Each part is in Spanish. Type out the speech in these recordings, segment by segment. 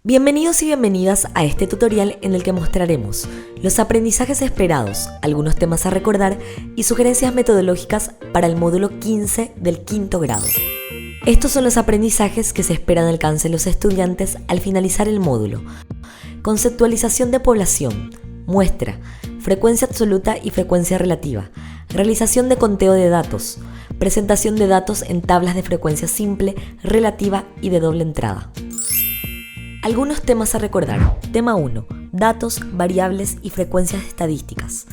Bienvenidos y bienvenidas a este tutorial en el que mostraremos los aprendizajes esperados, algunos temas a recordar y sugerencias metodológicas para el módulo 15 del quinto grado. Estos son los aprendizajes que se esperan alcancen los estudiantes al finalizar el módulo. Conceptualización de población, muestra, frecuencia absoluta y frecuencia relativa, realización de conteo de datos, presentación de datos en tablas de frecuencia simple, relativa y de doble entrada. Algunos temas a recordar. Tema 1. Datos, variables y frecuencias estadísticas.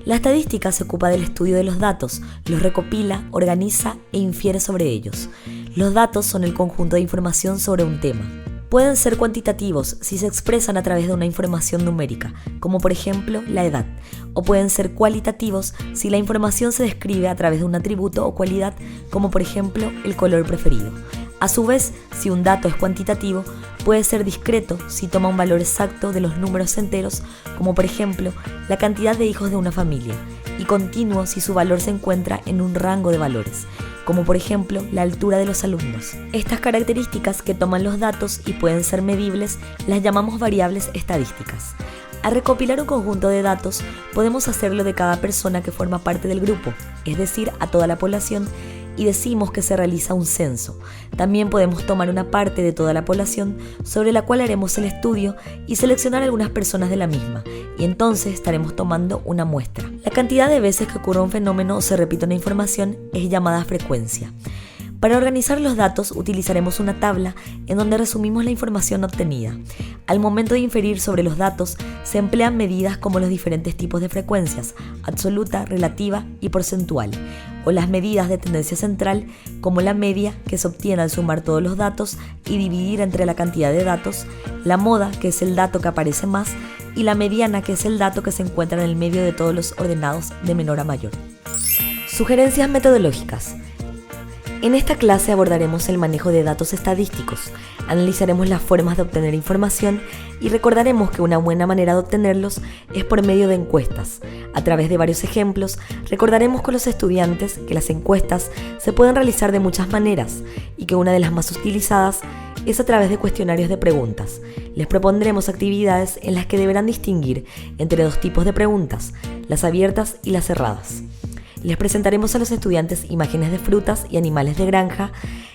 La estadística se ocupa del estudio de los datos, los recopila, organiza e infiere sobre ellos. Los datos son el conjunto de información sobre un tema. Pueden ser cuantitativos si se expresan a través de una información numérica, como por ejemplo la edad, o pueden ser cualitativos si la información se describe a través de un atributo o cualidad, como por ejemplo el color preferido. A su vez, si un dato es cuantitativo, puede ser discreto si toma un valor exacto de los números enteros, como por ejemplo la cantidad de hijos de una familia, y continuo si su valor se encuentra en un rango de valores, como por ejemplo la altura de los alumnos. Estas características que toman los datos y pueden ser medibles las llamamos variables estadísticas. Al recopilar un conjunto de datos, podemos hacerlo de cada persona que forma parte del grupo, es decir, a toda la población, y decimos que se realiza un censo. También podemos tomar una parte de toda la población sobre la cual haremos el estudio y seleccionar algunas personas de la misma, y entonces estaremos tomando una muestra. La cantidad de veces que ocurre un fenómeno o se repite una información es llamada frecuencia. Para organizar los datos utilizaremos una tabla en donde resumimos la información obtenida. Al momento de inferir sobre los datos se emplean medidas como los diferentes tipos de frecuencias, absoluta, relativa y porcentual, o las medidas de tendencia central como la media que se obtiene al sumar todos los datos y dividir entre la cantidad de datos, la moda que es el dato que aparece más y la mediana que es el dato que se encuentra en el medio de todos los ordenados de menor a mayor. Sugerencias metodológicas. En esta clase abordaremos el manejo de datos estadísticos, analizaremos las formas de obtener información y recordaremos que una buena manera de obtenerlos es por medio de encuestas. A través de varios ejemplos, recordaremos con los estudiantes que las encuestas se pueden realizar de muchas maneras y que una de las más utilizadas es a través de cuestionarios de preguntas. Les propondremos actividades en las que deberán distinguir entre dos tipos de preguntas, las abiertas y las cerradas. Les presentaremos a los estudiantes imágenes de frutas y animales de granja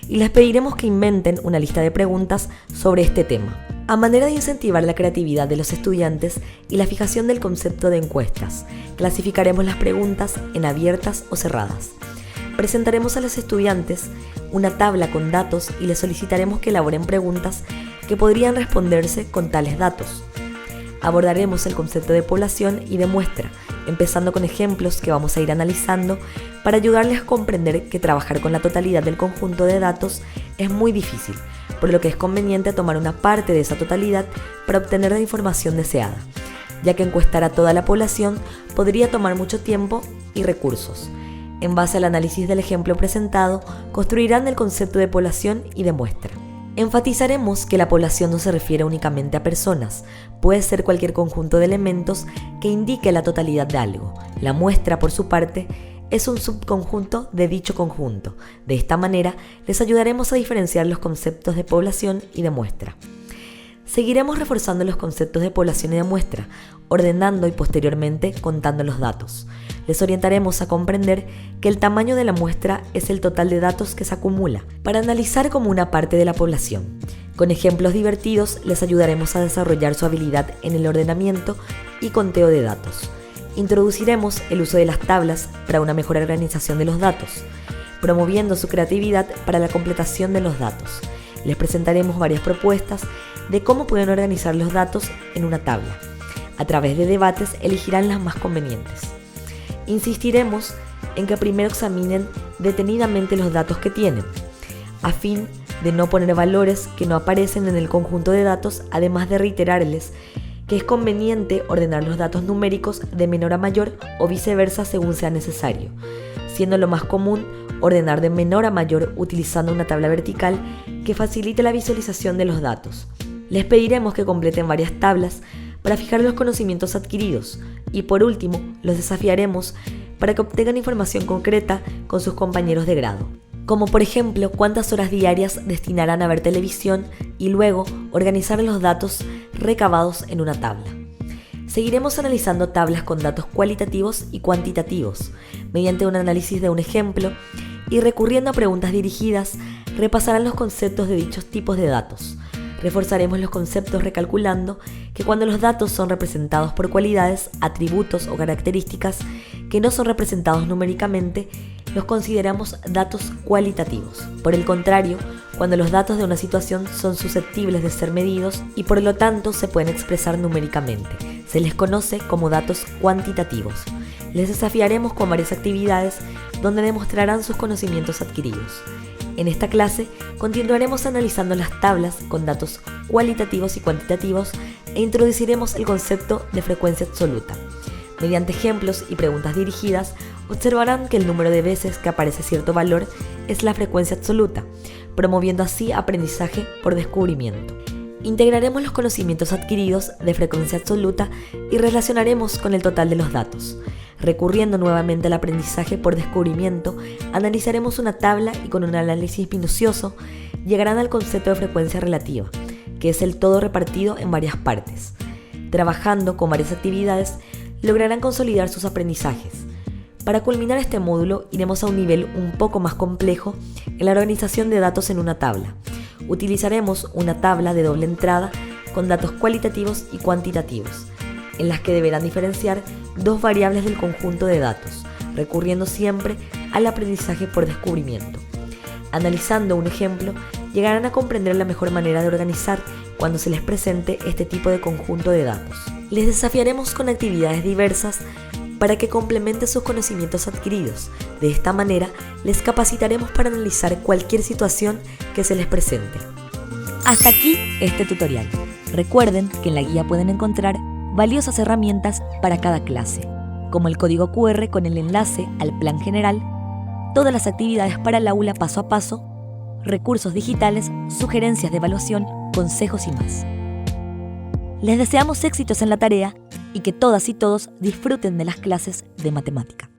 y les pediremos que inventen una lista de preguntas sobre este tema. A manera de incentivar la creatividad de los estudiantes y la fijación del concepto de encuestas, clasificaremos las preguntas en abiertas o cerradas. Presentaremos a los estudiantes una tabla con datos y les solicitaremos que elaboren preguntas que podrían responderse con tales datos. Abordaremos el concepto de población y de muestra, empezando con ejemplos que vamos a ir analizando para ayudarles a comprender que trabajar con la totalidad del conjunto de datos es muy difícil, por lo que es conveniente tomar una parte de esa totalidad para obtener la información deseada, ya que encuestar a toda la población podría tomar mucho tiempo y recursos. En base al análisis del ejemplo presentado, construirán el concepto de población y de muestra. Enfatizaremos que la población no se refiere únicamente a personas, puede ser cualquier conjunto de elementos que indique la totalidad de algo. La muestra, por su parte, es un subconjunto de dicho conjunto. De esta manera, les ayudaremos a diferenciar los conceptos de población y de muestra. Seguiremos reforzando los conceptos de población y de muestra, ordenando y posteriormente contando los datos. Les orientaremos a comprender que el tamaño de la muestra es el total de datos que se acumula para analizar como una parte de la población. Con ejemplos divertidos les ayudaremos a desarrollar su habilidad en el ordenamiento y conteo de datos. Introduciremos el uso de las tablas para una mejor organización de los datos, promoviendo su creatividad para la completación de los datos. Les presentaremos varias propuestas de cómo pueden organizar los datos en una tabla. A través de debates elegirán las más convenientes. Insistiremos en que primero examinen detenidamente los datos que tienen, a fin de no poner valores que no aparecen en el conjunto de datos, además de reiterarles que es conveniente ordenar los datos numéricos de menor a mayor o viceversa según sea necesario, siendo lo más común ordenar de menor a mayor utilizando una tabla vertical que facilite la visualización de los datos. Les pediremos que completen varias tablas para fijar los conocimientos adquiridos y por último los desafiaremos para que obtengan información concreta con sus compañeros de grado. como por ejemplo cuántas horas diarias destinarán a ver televisión y luego organizar los datos recabados en una tabla. Seguiremos analizando tablas con datos cualitativos y cuantitativos, mediante un análisis de un ejemplo y recurriendo a preguntas dirigidas, repasarán los conceptos de dichos tipos de datos. Reforzaremos los conceptos recalculando que cuando los datos son representados por cualidades, atributos o características que no son representados numéricamente, los consideramos datos cualitativos. Por el contrario, cuando los datos de una situación son susceptibles de ser medidos y por lo tanto se pueden expresar numéricamente, se les conoce como datos cuantitativos. Les desafiaremos con varias actividades donde demostrarán sus conocimientos adquiridos. En esta clase continuaremos analizando las tablas con datos cualitativos y cuantitativos e introduciremos el concepto de frecuencia absoluta. Mediante ejemplos y preguntas dirigidas, observarán que el número de veces que aparece cierto valor es la frecuencia absoluta, promoviendo así aprendizaje por descubrimiento. Integraremos los conocimientos adquiridos de frecuencia absoluta y relacionaremos con el total de los datos. Recurriendo nuevamente al aprendizaje por descubrimiento, analizaremos una tabla y con un análisis minucioso llegarán al concepto de frecuencia relativa, que es el todo repartido en varias partes. Trabajando con varias actividades, lograrán consolidar sus aprendizajes. Para culminar este módulo, iremos a un nivel un poco más complejo en la organización de datos en una tabla. Utilizaremos una tabla de doble entrada con datos cualitativos y cuantitativos, en las que deberán diferenciar dos variables del conjunto de datos, recurriendo siempre al aprendizaje por descubrimiento. Analizando un ejemplo, llegarán a comprender la mejor manera de organizar cuando se les presente este tipo de conjunto de datos. Les desafiaremos con actividades diversas para que complementen sus conocimientos adquiridos. De esta manera, les capacitaremos para analizar cualquier situación que se les presente. Hasta aquí este tutorial. Recuerden que en la guía pueden encontrar valiosas herramientas para cada clase, como el código QR con el enlace al plan general, todas las actividades para el aula paso a paso, recursos digitales, sugerencias de evaluación, consejos y más. Les deseamos éxitos en la tarea y que todas y todos disfruten de las clases de matemática.